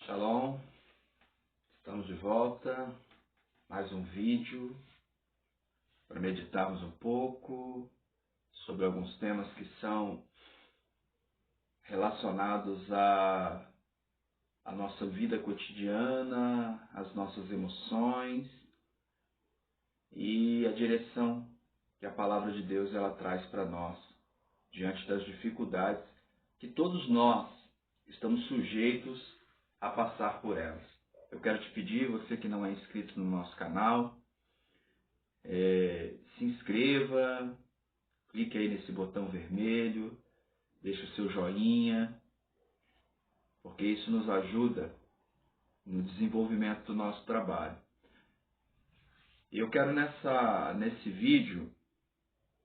Shalom, estamos de volta, mais um vídeo para meditarmos um pouco sobre alguns temas que são relacionados à nossa vida cotidiana, às nossas emoções e a direção que a palavra de Deus ela traz para nós diante das dificuldades que todos nós estamos sujeitos a passar por elas. Eu quero te pedir, você que não é inscrito no nosso canal, se inscreva, clique aí nesse botão vermelho, deixe o seu joinha, porque isso nos ajuda no desenvolvimento do nosso trabalho. E eu quero nesse vídeo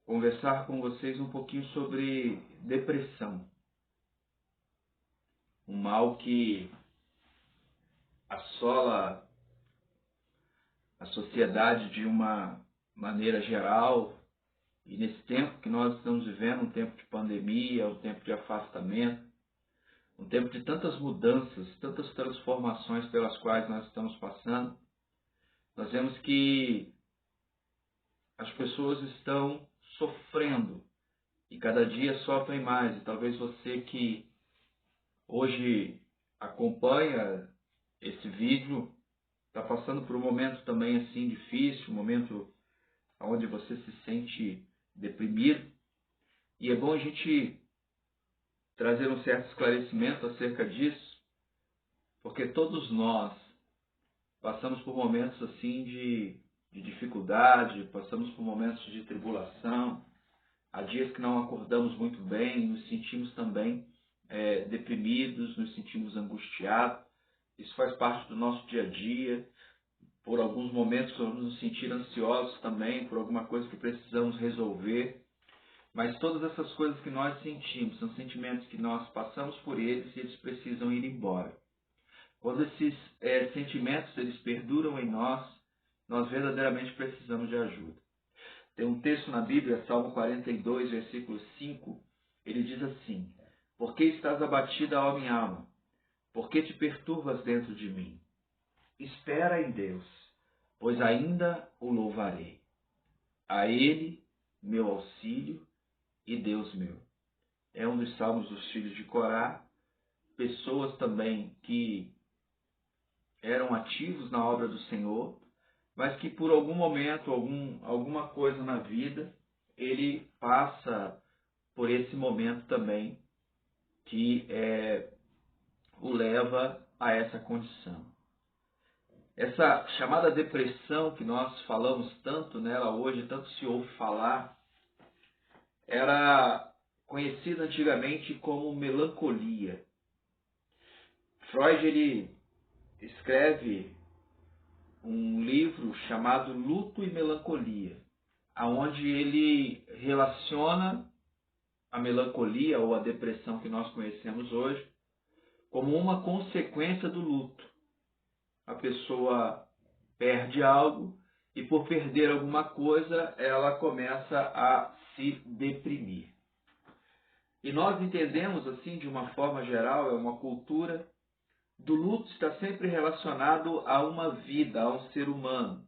conversar com vocês um pouquinho sobre depressão, um mal que assola a sociedade de uma maneira geral, e nesse tempo que nós estamos vivendo, um tempo de pandemia, um tempo de afastamento, um tempo de tantas mudanças, tantas transformações pelas quais nós estamos passando, nós vemos que as pessoas estão sofrendo e cada dia sofrem mais. E talvez você que hoje acompanha esse vídeo está passando por um momento também assim difícil, um momento onde você se sente deprimido. E é bom a gente trazer um certo esclarecimento acerca disso, porque todos nós passamos por momentos assim de dificuldade, passamos por momentos de tribulação. Há dias que não acordamos muito bem, nos sentimos também deprimidos, nos sentimos angustiados. Isso faz parte do nosso dia a dia. Por alguns momentos vamos nos sentir ansiosos também por alguma coisa que precisamos resolver. Mas todas essas coisas que nós sentimos são sentimentos que nós passamos por eles e eles precisam ir embora. Quando esses sentimentos eles perduram em nós, nós verdadeiramente precisamos de ajuda. Tem um texto na Bíblia, Salmo 42, versículo 5, ele diz assim: Por que estás abatida, ó minha alma? Por que te perturbas dentro de mim? Espera em Deus, pois ainda o louvarei. A Ele, meu auxílio e Deus meu. É um dos salmos dos filhos de Corá, pessoas também que eram ativos na obra do Senhor, mas que por algum momento, alguma coisa na vida, ele passa por esse momento também que o leva a essa condição. Essa chamada depressão que nós falamos tanto nela hoje, tanto se ouve falar, era conhecida antigamente como melancolia. Freud ele escreve um livro chamado Luto e Melancolia, aonde ele relaciona a melancolia ou a depressão que nós conhecemos hoje como uma consequência do luto. A pessoa perde algo e por perder alguma coisa ela começa a se deprimir. E nós entendemos assim de uma forma geral, é uma cultura do luto está sempre relacionado a uma vida, a um ser humano.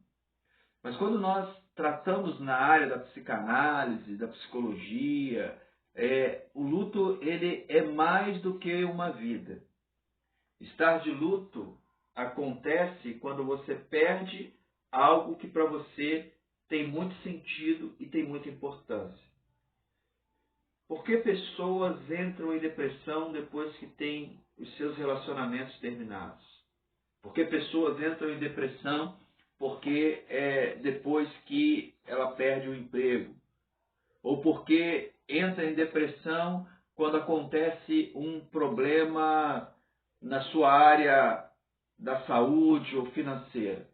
Mas quando nós tratamos na área da psicanálise, da psicologia, o luto ele é mais do que uma vida. Estar de luto acontece quando você perde algo que para você tem muito sentido e tem muita importância. Por que pessoas entram em depressão depois que têm os seus relacionamentos terminados? Por que pessoas entram em depressão porque depois que ela perde o emprego? Ou porque entra em depressão quando acontece um problema na sua área da saúde ou financeira?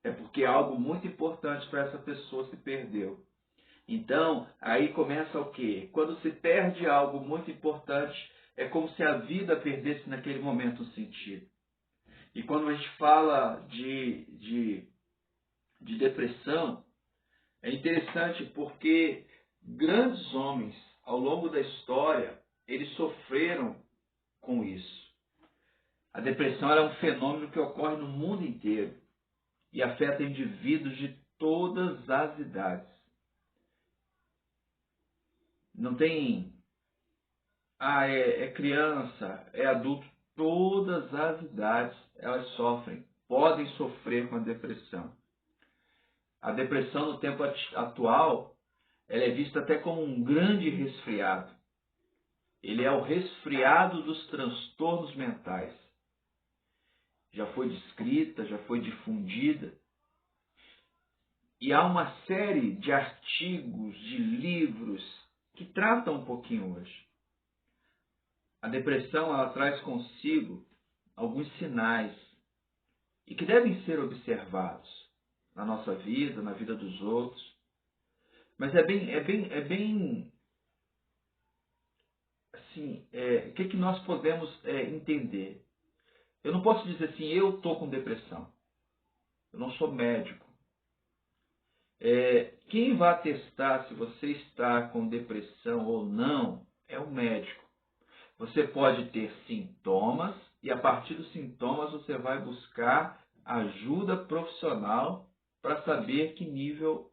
É porque algo muito importante para essa pessoa se perdeu. Então, aí começa o quê? Quando se perde algo muito importante, é como se a vida perdesse naquele momento o sentido. E quando a gente fala de depressão, é interessante porque grandes homens, ao longo da história, eles sofreram com isso. A depressão ela é um fenômeno que ocorre no mundo inteiro e afeta indivíduos de todas as idades. Não tem, é criança, é adulto, todas as idades elas sofrem, podem sofrer com a depressão. A depressão no tempo atual, ela é vista até como um grande resfriado. Ele é o resfriado dos transtornos mentais. Já foi descrita, já foi difundida. E há uma série de artigos, de livros que tratam um pouquinho hoje. A depressão ela traz consigo alguns sinais e que devem ser observados na nossa vida, na vida dos outros. Mas o que nós podemos entender? Eu não posso dizer assim, eu estou com depressão. Eu não sou médico. Quem vai atestar se você está com depressão ou não é o médico. Você pode ter sintomas e a partir dos sintomas você vai buscar ajuda profissional para saber que nível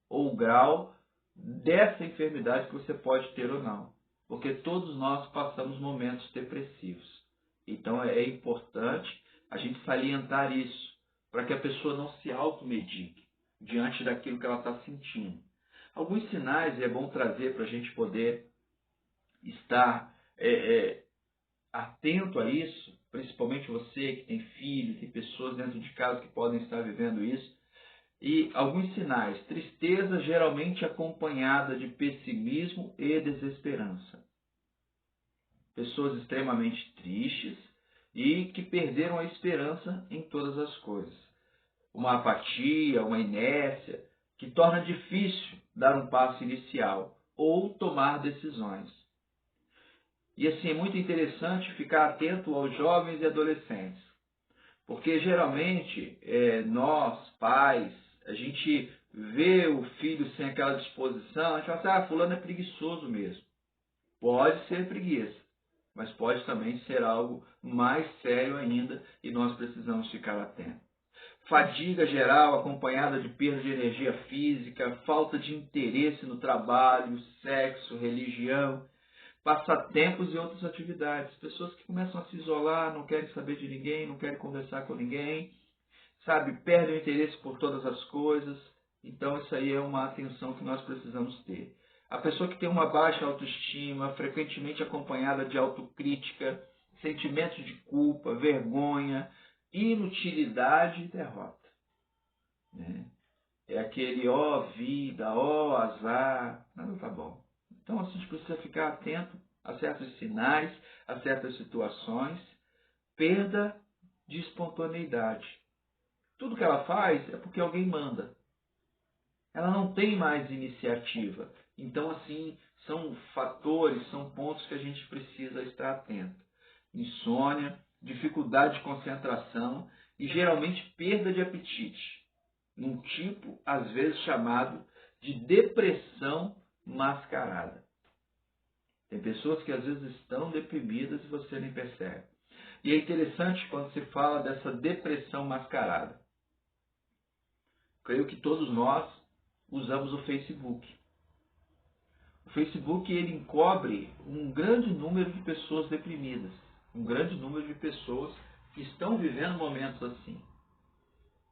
ou grau dessa enfermidade que você pode ter ou não. Porque todos nós passamos momentos depressivos. Então é importante a gente salientar isso, para que a pessoa não se automedique diante daquilo que ela está sentindo. Alguns sinais é bom trazer para a gente poder estar atento a isso, principalmente você que tem filho, tem pessoas dentro de casa que podem estar vivendo isso. E alguns sinais: tristeza geralmente acompanhada de pessimismo e desesperança. Pessoas extremamente tristes e que perderam a esperança em todas as coisas. Uma apatia, uma inércia, que torna difícil dar um passo inicial ou tomar decisões. E assim, é muito interessante ficar atento aos jovens e adolescentes, porque geralmente nós, pais, a gente vê o filho sem aquela disposição, a gente fala assim, fulano é preguiçoso mesmo. Pode ser preguiça, mas pode também ser algo mais sério ainda e nós precisamos ficar atentos. Fadiga geral acompanhada de perda de energia física, falta de interesse no trabalho, sexo, religião, passatempos e outras atividades. Pessoas que começam a se isolar, não querem saber de ninguém, não querem conversar com ninguém, perdem o interesse por todas as coisas. Então isso aí é uma atenção que nós precisamos ter. A pessoa que tem uma baixa autoestima, frequentemente acompanhada de autocrítica, sentimentos de culpa, vergonha, inutilidade e derrota. É aquele vida, azar, não tá bom. Então a gente precisa ficar atento a certos sinais, a certas situações. Perda de espontaneidade. Tudo que ela faz é porque alguém manda. Ela não tem mais iniciativa. Então, assim, são fatores, são pontos que a gente precisa estar atento. Insônia, dificuldade de concentração e, geralmente, perda de apetite. Num tipo, às vezes, chamado de depressão mascarada. Tem pessoas que, às vezes, estão deprimidas e você nem percebe. E é interessante quando se fala dessa depressão mascarada. Creio que todos nós usamos o Facebook. O Facebook ele encobre um grande número de pessoas deprimidas, um grande número de pessoas que estão vivendo momentos assim.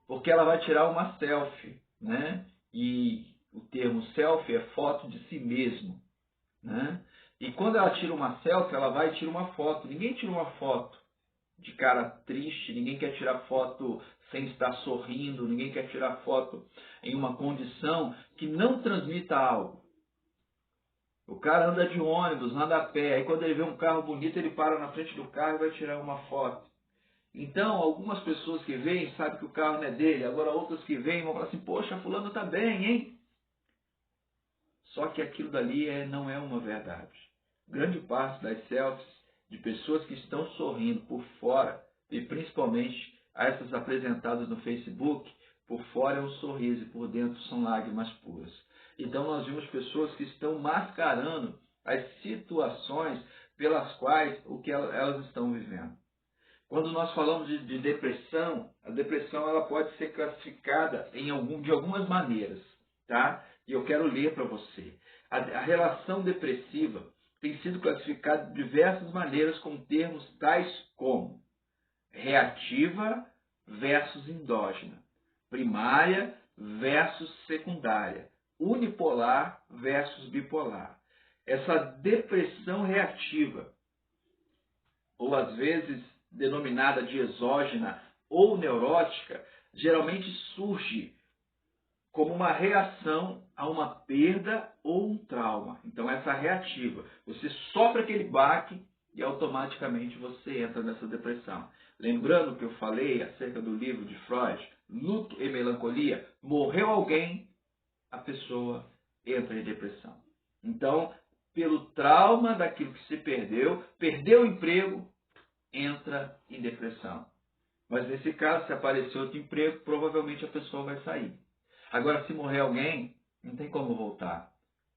Porque ela vai tirar uma selfie, né? E o termo selfie é foto de si mesmo, né? E quando ela tira uma selfie, ela vai e tira uma foto. Ninguém tira uma foto de cara triste, ninguém quer tirar foto sem estar sorrindo, ninguém quer tirar foto em uma condição que não transmita algo. O cara anda de ônibus, anda a pé, aí quando ele vê um carro bonito, ele para na frente do carro e vai tirar uma foto. Então, algumas pessoas que vêm sabem que o carro não é dele, agora outras que vêm vão falar assim, poxa, fulano tá bem, hein? Só que aquilo dali não é uma verdade. Grande parte das selfies de pessoas que estão sorrindo por fora, e principalmente essas apresentadas no Facebook, por fora é um sorriso e por dentro são lágrimas puras. Então nós vimos pessoas que estão mascarando as situações pelas quais elas estão vivendo. Quando nós falamos de depressão, a depressão ela pode ser classificada de algumas maneiras, tá? E eu quero ler para você. A relação depressiva tem sido classificada de diversas maneiras com termos tais como reativa versus endógena, primária versus secundária, unipolar versus bipolar. Essa depressão reativa, ou às vezes denominada de exógena ou neurótica, geralmente surge como uma reação a uma perda ou um trauma. Então essa reativa, você sofre aquele baque e automaticamente você entra nessa depressão. Lembrando que eu falei acerca do livro de Freud, Luto e Melancolia, morreu alguém, a pessoa entra em depressão. Então, pelo trauma daquilo que se perdeu o emprego, entra em depressão. Mas nesse caso, se aparecer outro emprego, provavelmente a pessoa vai sair. Agora, se morrer alguém, não tem como voltar.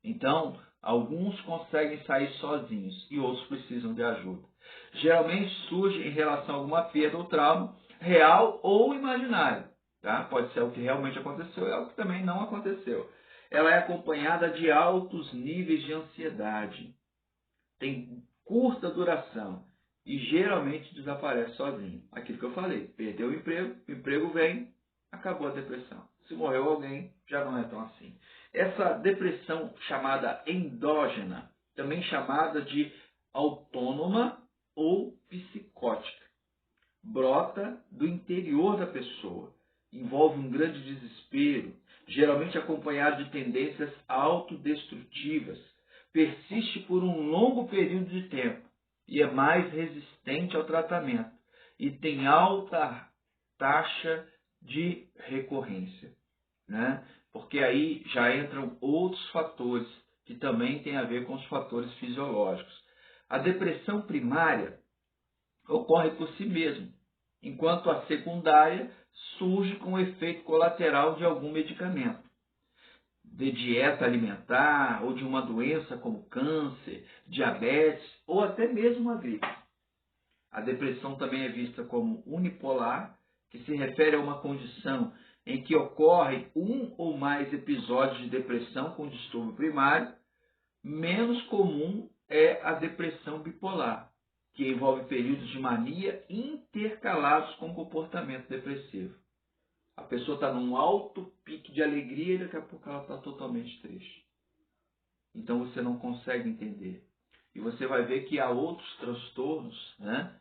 Então, alguns conseguem sair sozinhos e outros precisam de ajuda. Geralmente surge em relação a alguma perda ou trauma, real ou imaginário. Tá? Pode ser o que realmente aconteceu e algo que também não aconteceu. Ela é acompanhada de altos níveis de ansiedade. Tem curta duração e geralmente desaparece sozinho. Aquilo que eu falei, perdeu o emprego vem, acabou a depressão. Se morreu alguém, já não é tão assim. Essa depressão chamada endógena, também chamada de autônoma ou psicótica, brota do interior da pessoa, envolve um grande desespero, geralmente acompanhado de tendências autodestrutivas, persiste por um longo período de tempo e é mais resistente ao tratamento e tem alta taxa de recorrência, né? Porque aí já entram outros fatores que também têm a ver com os fatores fisiológicos. A depressão primária ocorre por si mesma, enquanto a secundária surge com o efeito colateral de algum medicamento, de dieta alimentar ou de uma doença como câncer, diabetes ou até mesmo a gripe. A depressão também é vista como unipolar, que se refere a uma condição em que ocorre um ou mais episódios de depressão com distúrbio primário. Menos comum é a depressão bipolar, que envolve períodos de mania intercalados com comportamento depressivo. A pessoa está num alto pique de alegria e daqui a pouco ela está totalmente triste. Então você não consegue entender. E você vai ver que há outros transtornos, né,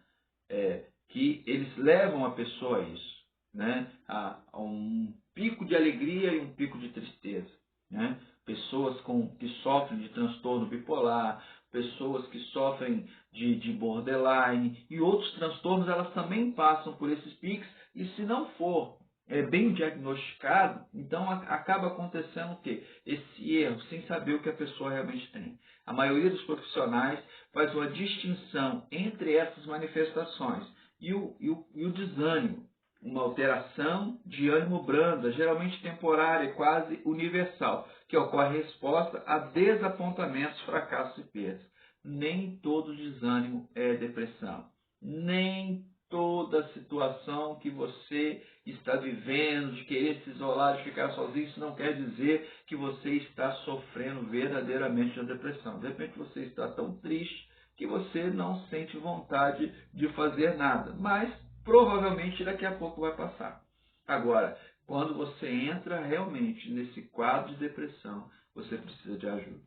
que eles levam a pessoa a isso, né, a um pico de alegria e um pico de tristeza. Né? Pessoas que sofrem de transtorno bipolar, pessoas que sofrem de borderline e outros transtornos, elas também passam por esses picos e se não for bem diagnosticado, então acaba acontecendo o quê? Esse erro, sem saber o que a pessoa realmente tem. A maioria dos profissionais faz uma distinção entre essas manifestações e o desânimo, uma alteração de ânimo branda, geralmente temporária e quase universal, que ocorre em resposta a desapontamentos, fracassos e perdas. Nem todo desânimo é depressão. Nem toda situação que você está vivendo, de querer se isolar, de ficar sozinho, isso não quer dizer que você está sofrendo verdadeiramente de depressão. De repente você está tão triste que você não sente vontade de fazer nada, mas provavelmente daqui a pouco vai passar. Agora, quando você entra realmente nesse quadro de depressão, você precisa de ajuda.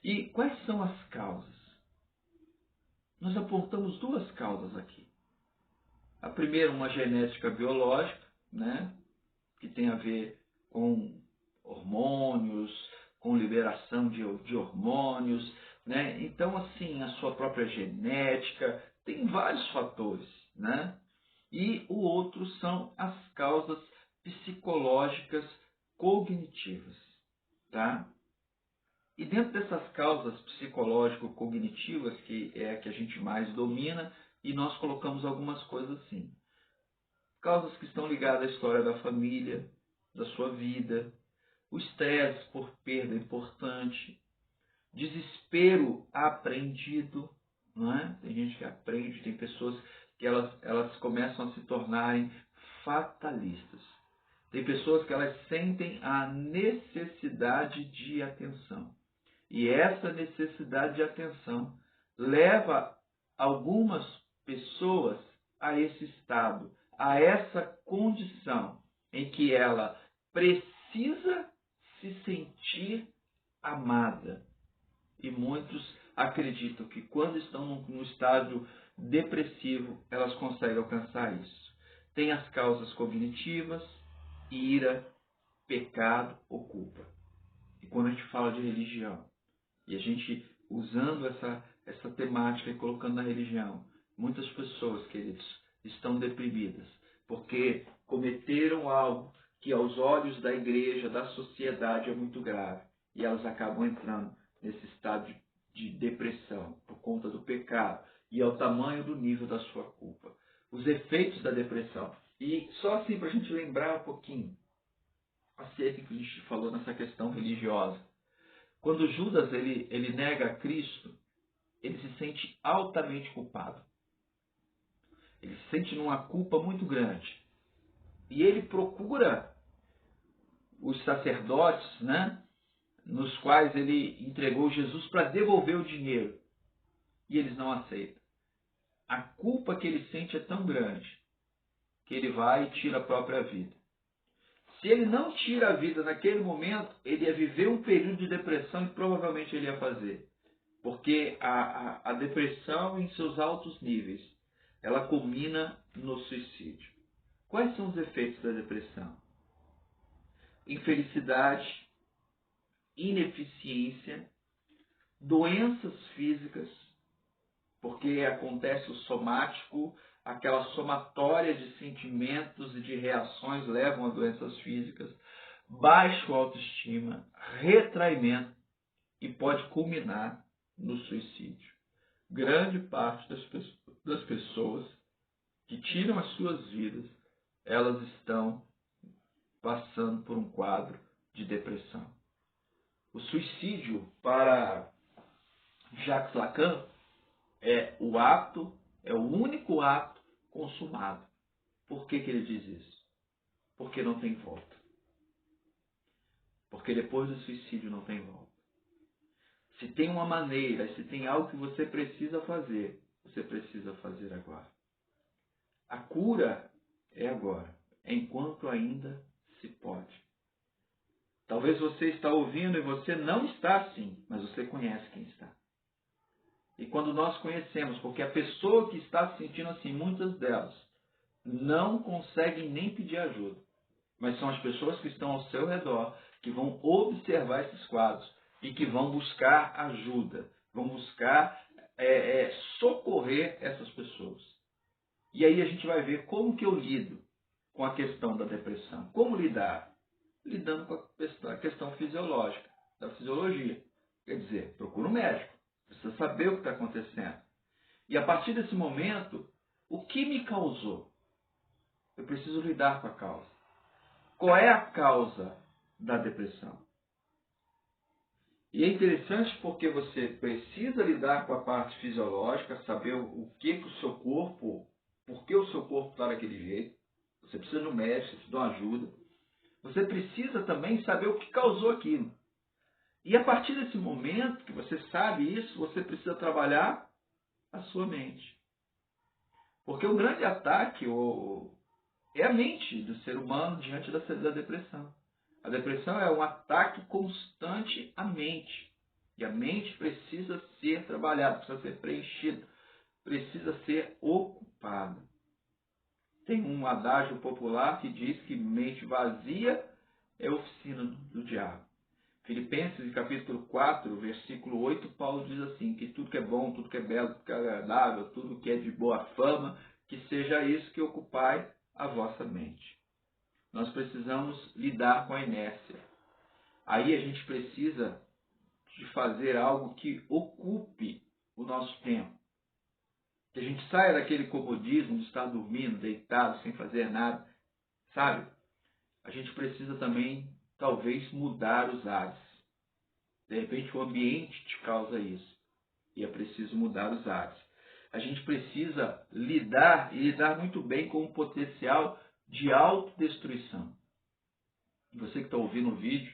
E quais são as causas? Nós apontamos duas causas aqui. A primeira, uma genética biológica, né, que tem a ver com hormônios, com liberação de hormônios, né? Então, assim, a sua própria genética, tem vários fatores, né? E o outro são as causas psicológicas cognitivas, tá? E dentro dessas causas psicológico-cognitivas, que é a que a gente mais domina, e nós colocamos algumas coisas assim. Causas que estão ligadas à história da família, da sua vida, o estresse por perda importante, desespero aprendido, não é? Tem gente que aprende, tem pessoas que elas começam a se tornarem fatalistas. Tem pessoas que elas sentem a necessidade de atenção. E essa necessidade de atenção leva algumas pessoas a esse estado, a essa condição em que ela precisa se sentir amada. E muitos acreditam que quando estão no estágio depressivo, elas conseguem alcançar isso. Tem as causas cognitivas, ira, pecado ou culpa. E quando a gente fala de religião, e a gente usando essa temática e colocando na religião, muitas pessoas, queridos, estão deprimidas, porque cometeram algo que aos olhos da igreja, da sociedade, é muito grave. E elas acabam entrando nesse estado de depressão, por conta do pecado, e ao tamanho do nível da sua culpa. Os efeitos da depressão. E só assim para a gente lembrar um pouquinho acerca do que a gente falou nessa questão religiosa. Quando Judas ele nega a Cristo, ele se sente altamente culpado. Ele se sente numa culpa muito grande. E ele procura os sacerdotes, né, nos quais ele entregou Jesus para devolver o dinheiro. E eles não aceitam. A culpa que ele sente é tão grande que ele vai e tira a própria vida. Se ele não tira a vida naquele momento, ele ia viver um período de depressão e provavelmente ele ia fazer. Porque a depressão em seus altos níveis, ela culmina no suicídio. Quais são os efeitos da depressão? Infelicidade, ineficiência, doenças físicas, porque acontece o somático, aquela somatória de sentimentos e de reações levam a doenças físicas, baixa autoestima, retraimento e pode culminar no suicídio. Grande parte das pessoas que tiram as suas vidas, elas estão passando por um quadro de depressão. O suicídio, para Jacques Lacan, é o único ato consumado. Por que ele diz isso? Porque não tem volta. Porque depois do suicídio não tem volta. Se tem uma maneira, se tem algo que você precisa fazer, você precisa fazer agora. A cura é agora, é enquanto ainda se pode. Talvez você está ouvindo e você não está assim, mas você conhece quem está. E quando nós conhecemos, porque a pessoa que está se sentindo assim, muitas delas, não conseguem nem pedir ajuda. Mas são as pessoas que estão ao seu redor, que vão observar esses quadros e que vão buscar ajuda, vão buscar socorrer essas pessoas. E aí a gente vai ver como que eu lido com a questão da depressão. Como lidar? Lidando com a questão fisiológica, da fisiologia. Quer dizer, procura um médico. Precisa saber o que está acontecendo. E a partir desse momento, o que me causou? Eu preciso lidar com a causa. Qual é a causa da depressão? E é interessante porque você precisa lidar com a parte fisiológica, saber o que o seu corpo, por que o seu corpo está daquele jeito. Você precisa de um médico, você precisa de uma ajuda. Você precisa também saber o que causou aquilo. E a partir desse momento que você sabe isso, você precisa trabalhar a sua mente. Porque o grande ataque é a mente do ser humano diante da depressão. A depressão é um ataque constante à mente. E a mente precisa ser trabalhada, precisa ser preenchida, precisa ser ocupada. Tem um adágio popular que diz que mente vazia é oficina do diabo. Filipenses, capítulo 4, versículo 8, Paulo diz assim, que tudo que é bom, tudo que é belo, tudo que é agradável, tudo que é de boa fama, que seja isso que ocupai a vossa mente. Nós precisamos lidar com a inércia. Aí a gente precisa de fazer algo que ocupe o nosso tempo. Que a gente saia daquele comodismo de estar dormindo, deitado, sem fazer nada. Sabe? A gente precisa também, talvez, mudar os ares. De repente o ambiente te causa isso. E é preciso mudar os ares. a gente precisa lidar e lidar muito bem com o potencial de autodestruição. Você que está ouvindo o vídeo,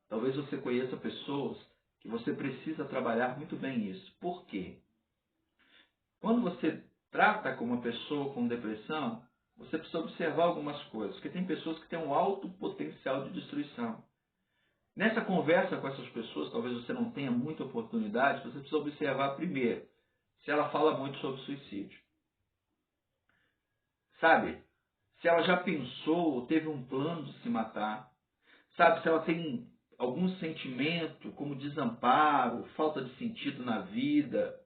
talvez você conheça pessoas que você precisa trabalhar muito bem isso. Por quê? Quando você trata com uma pessoa com depressão, você precisa observar algumas coisas, porque tem pessoas que têm um alto potencial de destruição. Nessa conversa com essas pessoas, talvez você não tenha muita oportunidade, você precisa observar primeiro se ela fala muito sobre suicídio. Sabe? Se ela já pensou ou teve um plano de se matar. Sabe? Se ela tem algum sentimento como desamparo, falta de sentido na vida.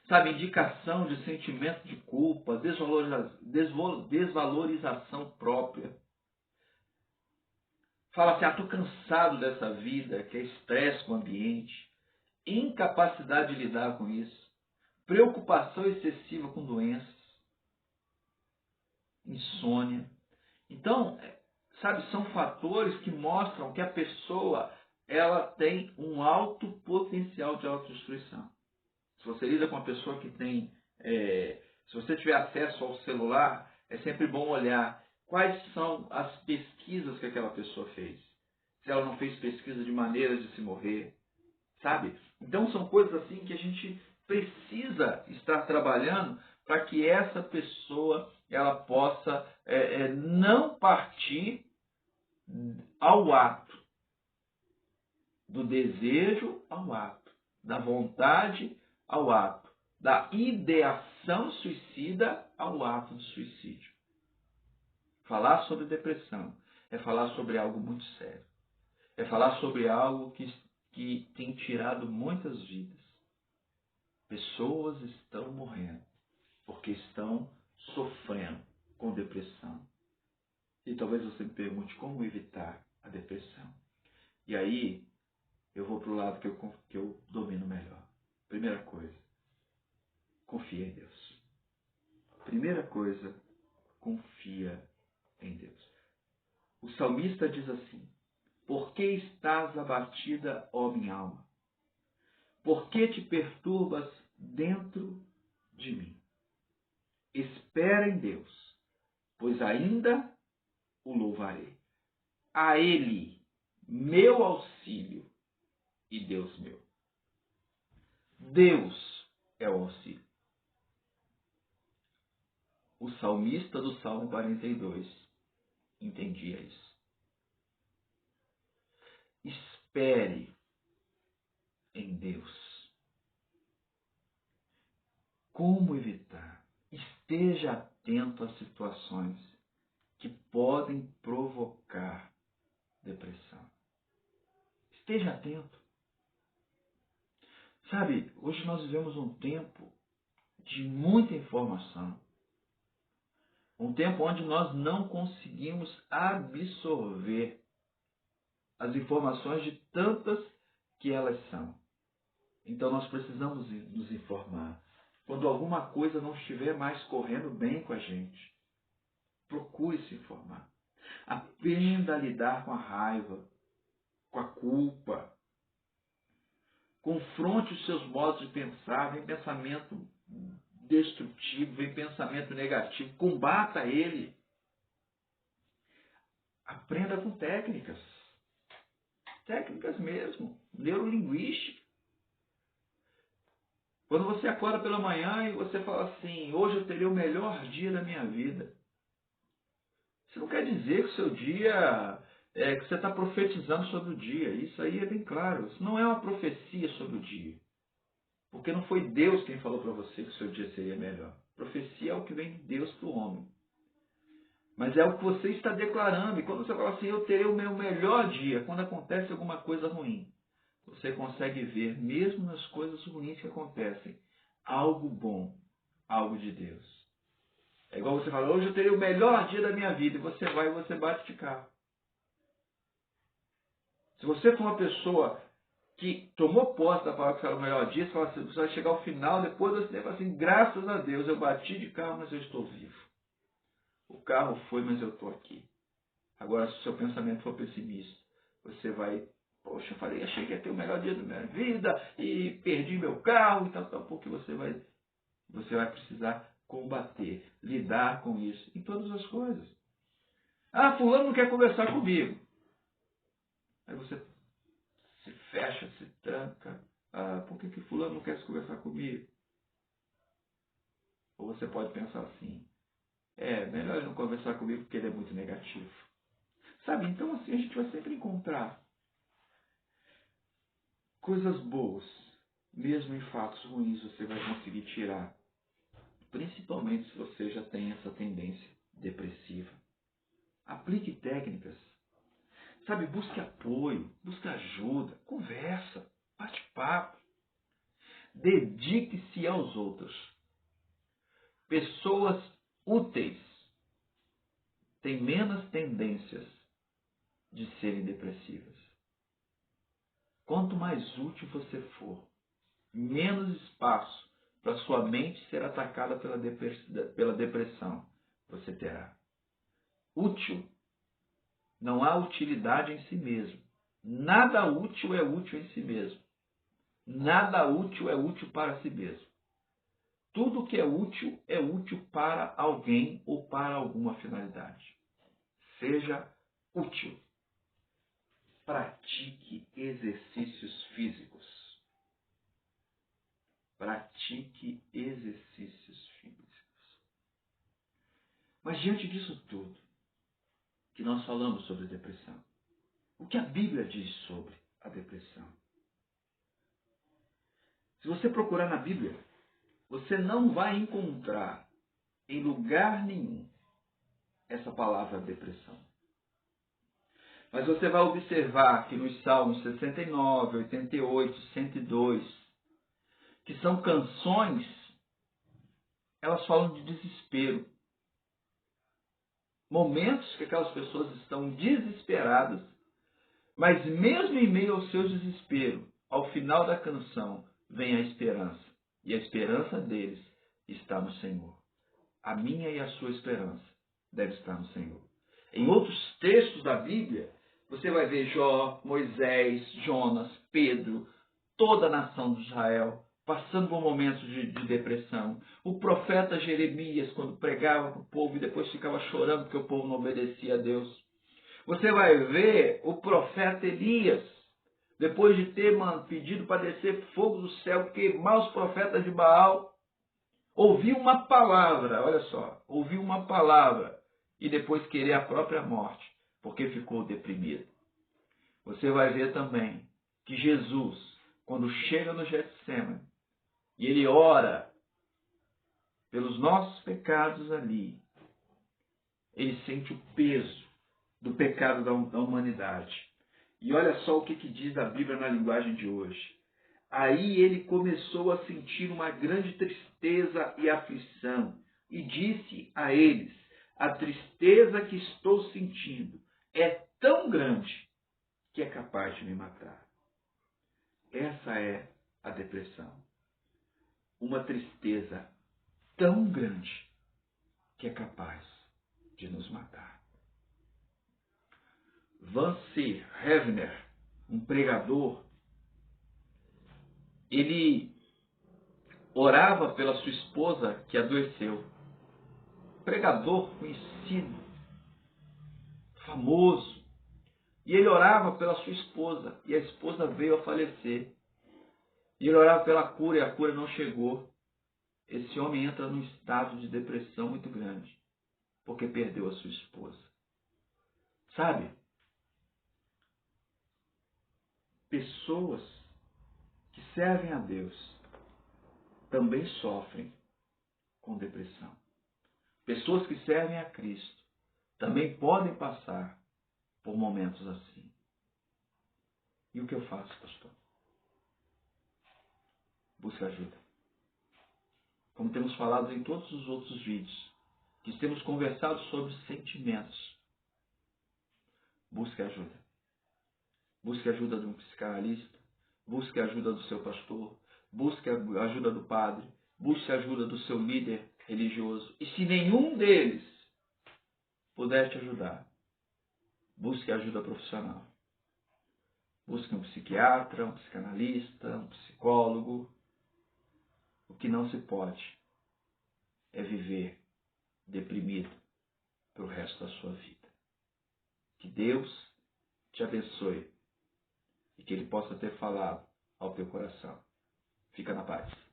Sabe? Indicação de sentimento de culpa, desvalorização própria. Fala assim, estou cansado dessa vida, que é estresse com o ambiente, incapacidade de lidar com isso, preocupação excessiva com doenças, insônia. Então, sabe, são fatores que mostram que a pessoa ela tem um alto potencial de autodestruição. Se você lida com uma pessoa que tem, se você tiver acesso ao celular, é sempre bom olhar quais são as pesquisas que aquela pessoa fez. Se ela não fez pesquisa de maneiras de se morrer, sabe? Então são coisas assim que a gente precisa estar trabalhando para que essa pessoa ela possa não partir ao ato, do desejo ao ato, da vontade ao ato, da ideação suicida ao ato de suicídio. Falar sobre depressão é falar sobre algo muito sério. É falar sobre algo que tem tirado muitas vidas. Pessoas estão morrendo porque estão sofrendo com depressão. E talvez você me pergunte como evitar a depressão. E aí eu vou para o lado que eu domino melhor. Primeira coisa, confia em Deus. Primeira coisa, confia em Deus. O salmista diz assim: por que estás abatida, ó minha alma? Por que te perturbas dentro de mim? Espera em Deus, pois ainda o louvarei. A Ele, meu auxílio e Deus meu. Deus é o auxílio. O salmista do Salmo 42 entendia isso. Espere em Deus. Como evitar? Esteja atento às situações que podem provocar depressão. Esteja atento. Sabe, hoje nós vivemos um tempo de muita informação. Um tempo onde nós não conseguimos absorver as informações de tantas que elas são. Então nós precisamos nos informar. Quando alguma coisa não estiver mais correndo bem com a gente, procure se informar. Aprenda a lidar com a raiva, com a culpa. Confronte os seus modos de pensar. Vem pensamento destrutivo, vem pensamento negativo. Combata ele. Aprenda com técnicas. Técnicas mesmo. Neurolinguística. Quando você acorda pela manhã e você fala assim: hoje eu terei o melhor dia da minha vida. Isso não quer dizer que o seu dia que você está profetizando sobre o dia. Isso aí é bem claro. Isso não é uma profecia sobre o dia. Porque não foi Deus quem falou para você que o seu dia seria melhor. Profecia é o que vem de Deus para o homem. Mas é o que você está declarando. E quando você fala assim: eu terei o meu melhor dia, quando acontece alguma coisa ruim, você consegue ver, mesmo nas coisas ruins que acontecem, algo bom, algo de Deus. É igual você fala: hoje eu terei o melhor dia da minha vida. E você vai e você bate de carro. Se você for uma pessoa que tomou posse da palavra que era o melhor dia, você vai chegar ao final, depois você vai assim: graças a Deus, eu bati de carro, mas eu estou vivo. O carro foi, mas eu estou aqui. Agora, se o seu pensamento for pessimista, você vai: poxa, achei que ia ter o melhor dia da minha vida, e perdi meu carro, e tal, porque você vai Você vai precisar combater, lidar com isso em todas as coisas. Ah, fulano não quer conversar comigo. Aí você se fecha, se tranca. Ah, por que fulano não quer se conversar comigo? Ou você pode pensar assim, melhor ele não conversar comigo porque ele é muito negativo. Sabe, então assim a gente vai sempre encontrar coisas boas, mesmo em fatos ruins você vai conseguir tirar. Principalmente se você já tem essa tendência depressiva. Aplique técnicas. Sabe, busque apoio, busque ajuda, conversa, bate papo. Dedique-se aos outros. Pessoas úteis têm menos tendências de serem depressivas. Quanto mais útil você for, menos espaço para sua mente ser atacada pela depressão você terá. Útil. Não há utilidade em si mesmo. Nada útil é útil em si mesmo. Nada útil é útil para si mesmo. Tudo que é útil para alguém ou para alguma finalidade. Seja útil. Pratique exercícios físicos. Pratique exercícios físicos. Mas diante disso tudo que nós falamos sobre depressão, o que a Bíblia diz sobre a depressão? Se você procurar na Bíblia, você não vai encontrar em lugar nenhum essa palavra depressão. Mas você vai observar que nos Salmos 69, 88, 102, que são canções, elas falam de desespero. Momentos que aquelas pessoas estão desesperadas, mas mesmo em meio ao seu desespero, ao final da canção, vem a esperança. E a esperança deles está no Senhor. A minha e a sua esperança deve estar no Senhor. Em outros textos da Bíblia, você vai ver Jó, Moisés, Jonas, Pedro, toda a nação de Israel, passando por momentos de depressão. O profeta Jeremias, quando pregava para o povo e depois ficava chorando porque o povo não obedecia a Deus. Você vai ver o profeta Elias, depois de ter pedido para descer fogo do céu, queimar os profetas de Baal, ouviu uma palavra, olha só, ouviu uma palavra e depois querer a própria morte, porque ficou deprimido. Você vai ver também que Jesus, quando chega no Getsemane, e ele ora pelos nossos pecados ali, ele sente o peso do pecado da humanidade. E olha só o que diz a Bíblia na linguagem de hoje. Aí ele começou a sentir uma grande tristeza e aflição, e disse a eles: a tristeza que estou sentindo é tão grande que é capaz de me matar. Essa é a depressão. Uma tristeza tão grande que é capaz de nos matar. Vance Havner, um pregador, ele orava pela sua esposa que adoeceu. Pregador conhecido, famoso. E ele orava pela sua esposa, e a esposa veio a falecer. E ele orava pela cura, e a cura não chegou. Esse homem entra num estado de depressão muito grande, porque perdeu a sua esposa. Sabe? Pessoas que servem a Deus também sofrem com depressão. Pessoas que servem a Cristo também podem passar por momentos assim. E o que eu faço, pastor? Busque ajuda. Como temos falado em todos os outros vídeos, que temos conversado sobre sentimentos. Busque ajuda. Busque a ajuda de um psicanalista. Busque a ajuda do seu pastor. Busque a ajuda do padre. Busque a ajuda do seu líder religioso. E se nenhum deles puder te ajudar, busque ajuda profissional. Busque um psiquiatra, um psicanalista, um psicólogo. O que não se pode é viver deprimido para o resto da sua vida. Que Deus te abençoe e que Ele possa ter falado ao teu coração. Fica na paz.